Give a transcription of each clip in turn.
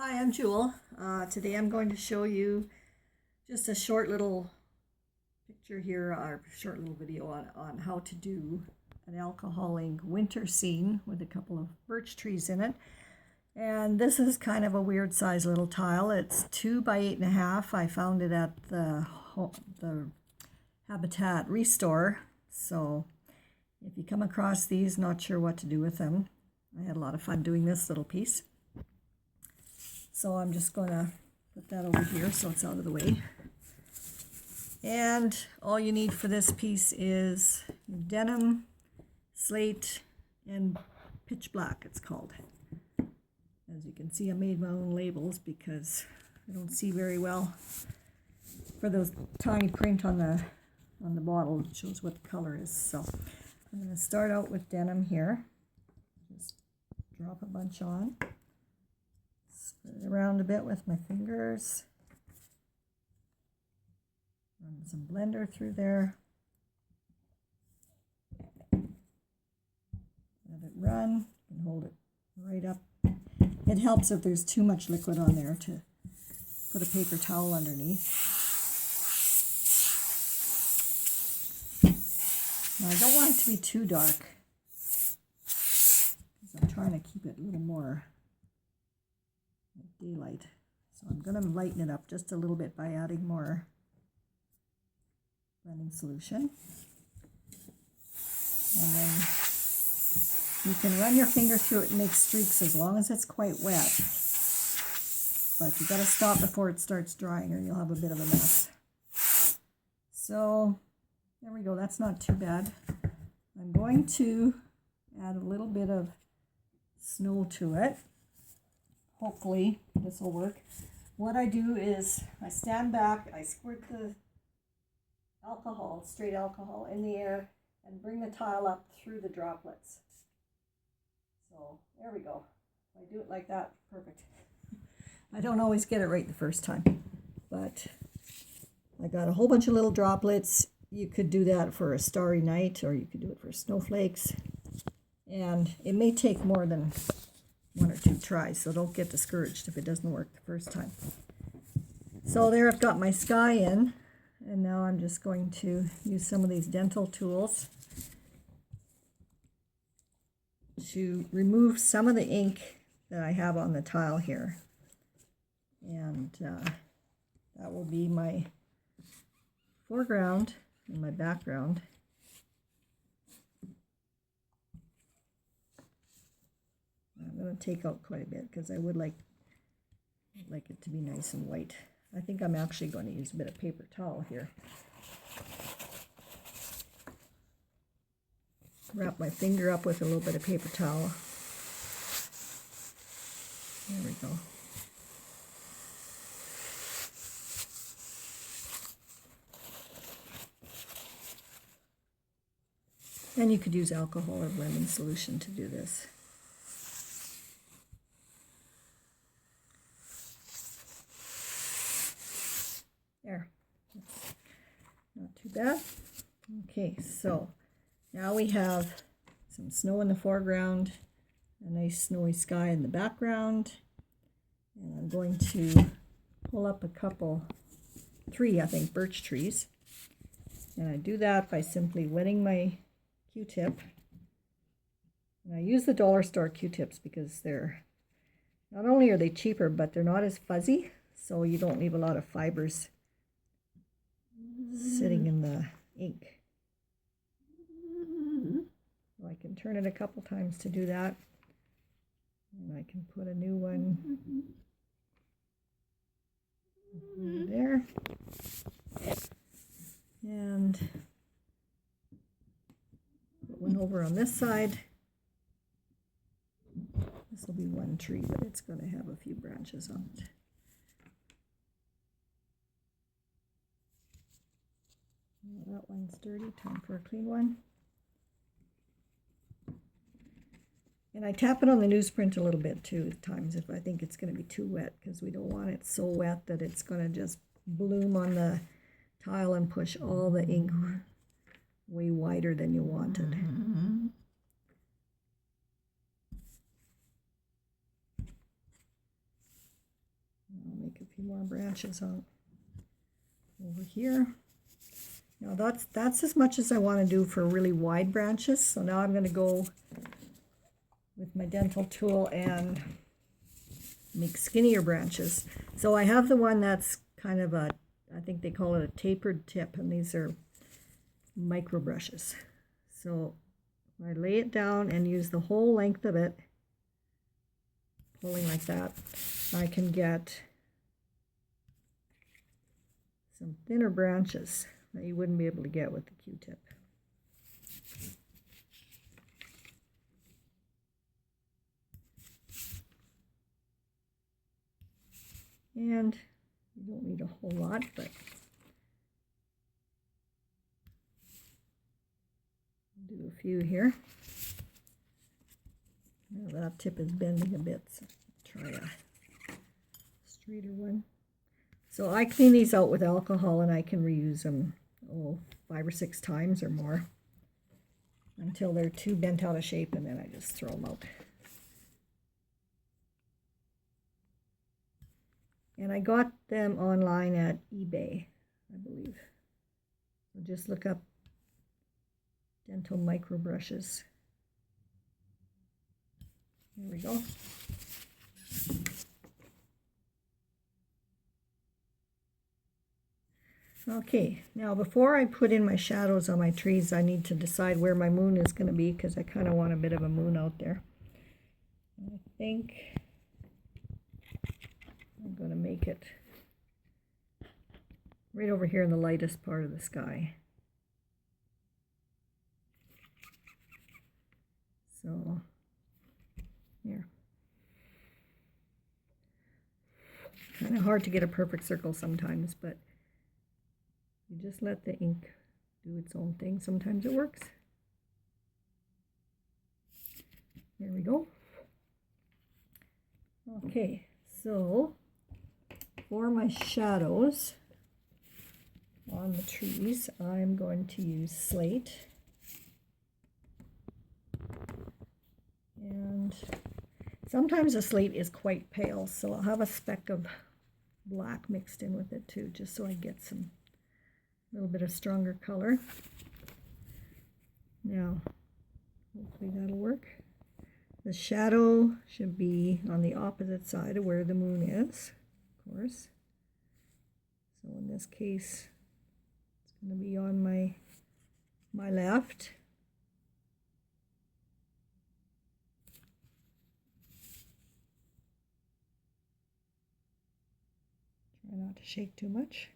Hi, I'm Jewel. Today I'm going to show you just a short little picture here, or short little video on how to do an alcoholing winter scene with a couple of birch trees in it. And this is kind of a weird size little tile. It's 2 by 8.5. I found it at the Habitat Restore. So if you come across these, not sure what to do with them, I had a lot of fun doing this little piece. So I'm just going to put that over here so it's out of the way. And all you need for this piece is denim, slate, and pitch black, it's called. As you can see, I made my own labels because I don't see very well for those tiny print on the bottle. It shows what the color is. So I'm going to start out with denim here. Just drop a bunch on. Spread it around a bit with my fingers. Run some blender through there. Let it run. You can hold it right up. It helps if there's too much liquid on there to put a paper towel underneath. Now I don't want it to be too dark because I'm trying to keep it a little more daylight. So I'm going to lighten it up just a little bit by adding more blending solution. And then you can run your finger through it and make streaks as long as it's quite wet. But you got to stop before it starts drying or you'll have a bit of a mess. So there we go. That's not too bad. I'm going to add a little bit of snow to it. Hopefully this will work. What I do is I stand back, I squirt the alcohol, straight alcohol, in the air and bring the tile up through the droplets. So there we go. If I do it like that, perfect. I don't always get it right the first time, but I got a whole bunch of little droplets. You could do that for a starry night or you could do it for snowflakes. And it may take more than 1 or 2 tries, so don't get discouraged if it doesn't work the first time. So there I've got my sky in, and now I'm just going to use some of these dental tools to remove some of the ink that I have on the tile here. And that will be my foreground and my background. I'm going to take out quite a bit because I would like it to be nice and white. I think I'm actually going to use a bit of paper towel here. Wrap my finger up with a little bit of paper towel. There we go. And you could use alcohol or blending solution to do this. There, that's not too bad. Okay, so now we have some snow in the foreground, a nice snowy sky in the background, and I'm going to pull up a couple, 3 I think, birch trees, and I do that by simply wetting my Q-tip. And I use the dollar store Q-tips because they're, not only are they cheaper, but they're not as fuzzy, so you don't leave a lot of fibers sitting in the ink. So I can turn it a couple times to do that. And I can put a new one there. And put one over on this side. This will be one tree, but it's going to have a few branches on it. That one's dirty, time for a clean one. And I tap it on the newsprint a little bit too at times if I think it's going to be too wet, because we don't want it so wet that it's going to just bloom on the tile and push all the ink way wider than you wanted. a few more branches on over here. Now that's as much as I want to do for really wide branches. So now I'm going to go with my dental tool and make skinnier branches. So I have the one that's kind of a, I think they call it a tapered tip, and these are micro brushes. So I lay it down and use the whole length of it, pulling like that, I can get some thinner branches that you wouldn't be able to get with the Q-tip. And you don't need a whole lot, but do a few here. Now that tip is bending a bit, so try a straighter one. So I clean these out with alcohol and I can reuse them 5 or 6 times or more until they're too bent out of shape, and then I just throw them out. And I got them online at eBay, I believe. So just look up dental micro brushes. There we go. Okay, now before I put in my shadows on my trees, I need to decide where my moon is going to be, because I kind of want a bit of a moon out there. I think I'm going to make it right over here in the lightest part of the sky. So, here. Kind of hard to get a perfect circle sometimes, but you just let the ink do its own thing. Sometimes it works. There we go. Okay, so for my shadows on the trees, I'm going to use slate. And sometimes the slate is quite pale, so I'll have a speck of black mixed in with it too, just so I get some little bit of stronger color. Now, hopefully that'll work. The shadow should be on the opposite side of where the moon is, of course. So in this case, it's going to be on my left. Try not to shake too much.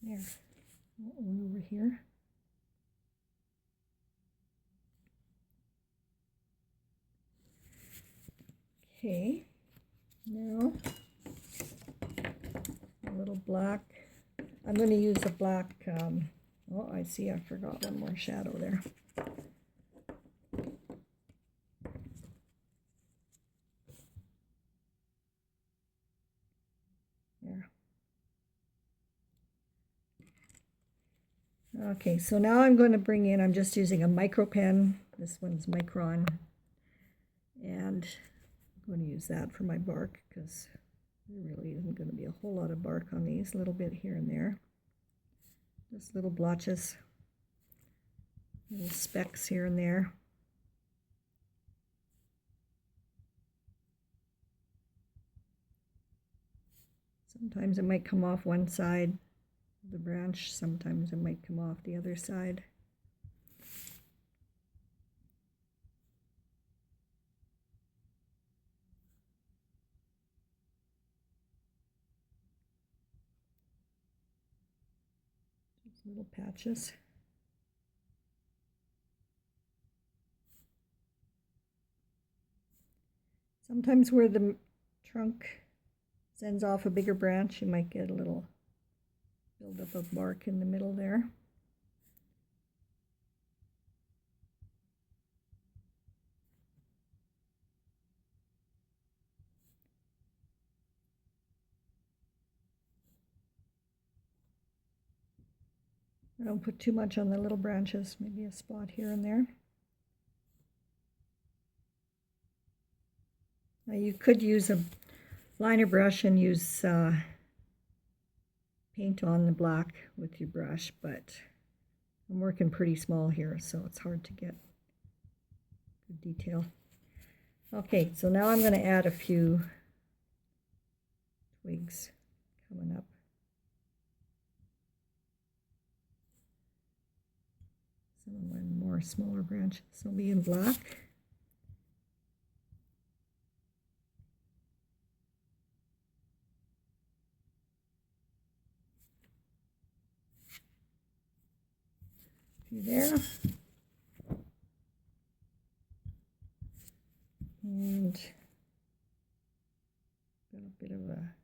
There, one over here. Okay, now a little black. I'm going to use a black, oh, I see I forgot one more shadow there. There. Okay, so now I'm going to bring in, I'm just using a micro pen. This one's Micron. And I'm going to use that for my bark, because there really isn't going to be a whole lot of bark on these. A little bit here and there. Just little blotches. Little specks here and there. Sometimes it might come off one side of the branch, sometimes it might come off the other side. Just little patches. Sometimes where the trunk sends off a bigger branch, you might get a little buildup of bark in the middle there. I don't put too much on the little branches, maybe a spot here and there. Now you could use a liner brush and use paint on the black with your brush, but I'm working pretty small here, so it's hard to get good detail. Okay, so now I'm going to add a few twigs coming up. Some of my more smaller branches will be in black. There, and got a bit of a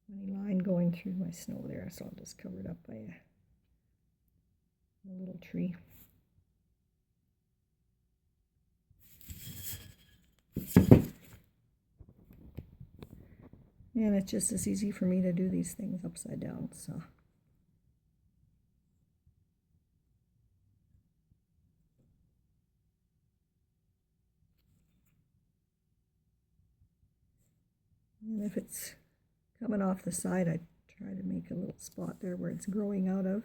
funny line going through my snow there, so I'll just cover it up by a little tree. And it's just as easy for me to do these things upside down, so. And if it's coming off the side, I try to make a little spot there where it's growing out of.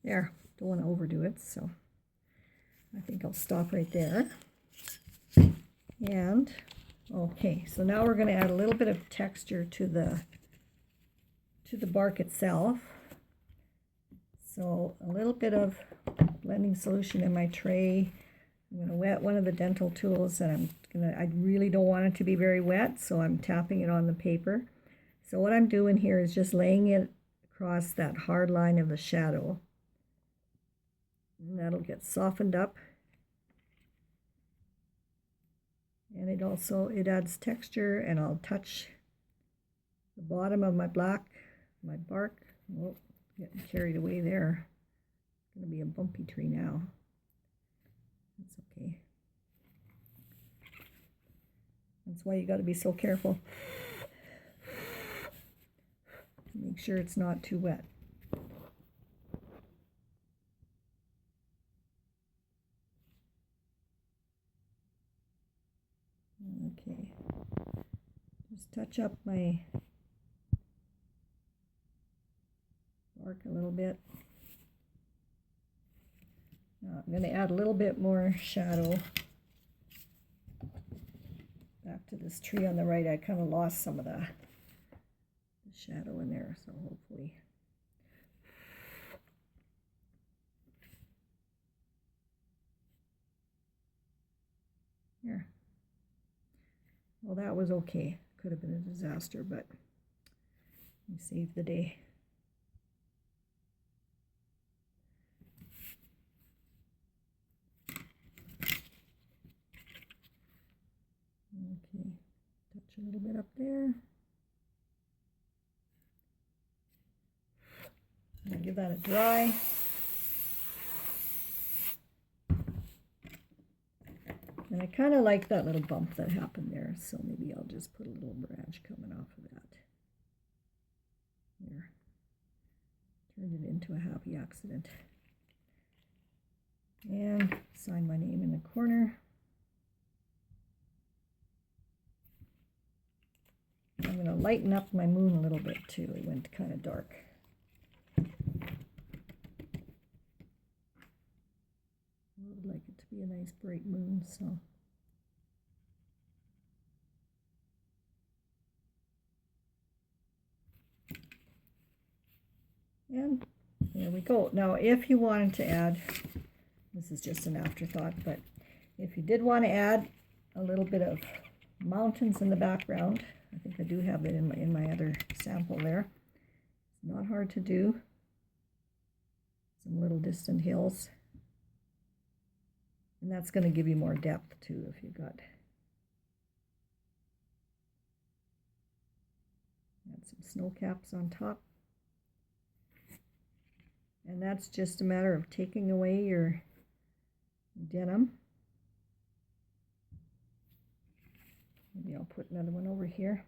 There, don't want to overdo it, so I think I'll stop right there. And, okay, so now we're going to add a little bit of texture to the bark itself. So a little bit of blending solution in my tray. I'm going to wet one of the dental tools, and I really don't want it to be very wet, so I'm tapping it on the paper. So what I'm doing here is just laying it across that hard line of the shadow. And that'll get softened up. And it adds texture, and I'll touch the bottom of my bark. Oh, getting carried away there. It's going to be a bumpy tree now. That's okay. That's why you got to be so careful. Make sure it's not too wet. Okay. Just touch up my bark a little bit. Now I'm going to add a little bit more shadow back to this tree on the right. I kind of lost some of the shadow in there, so hopefully. Here. Well, that was okay. Could have been a disaster, but we saved the day. Okay, touch a little bit up there. I'll give that a dry. And I kind of like that little bump that happened there, so maybe I'll just put a little branch coming off of that. There. Turned it into a happy accident. And sign my name in the corner. I'm going to lighten up my moon a little bit too. It went kind of dark. I would like it to be a nice bright moon, so. And there we go. Now, if you wanted to add, this is just an afterthought, but if you did want to add a little bit of mountains in the background, I think I do have it in my other sample there. It's not hard to do. Some little distant hills. And that's going to give you more depth too if you've got. Add some snow caps on top. And that's just a matter of taking away your denim. Maybe I'll put another one over here.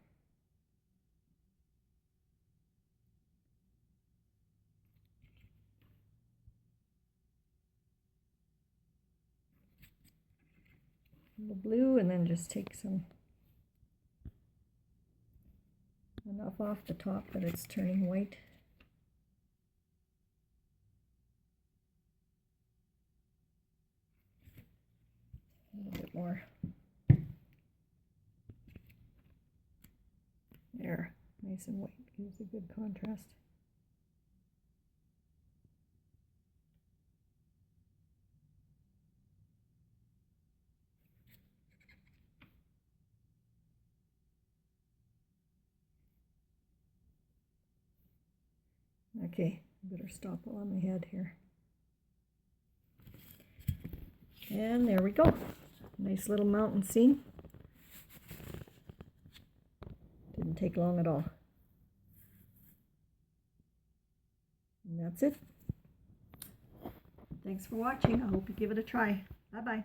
blue, and then just take enough off the top that it's turning white. A little bit more. There, nice and white, gives a good contrast. Okay, better stop while on my head here. And there we go. Nice little mountain scene. Didn't take long at all. And that's it. Thanks for watching. I hope you give it a try. Bye-bye.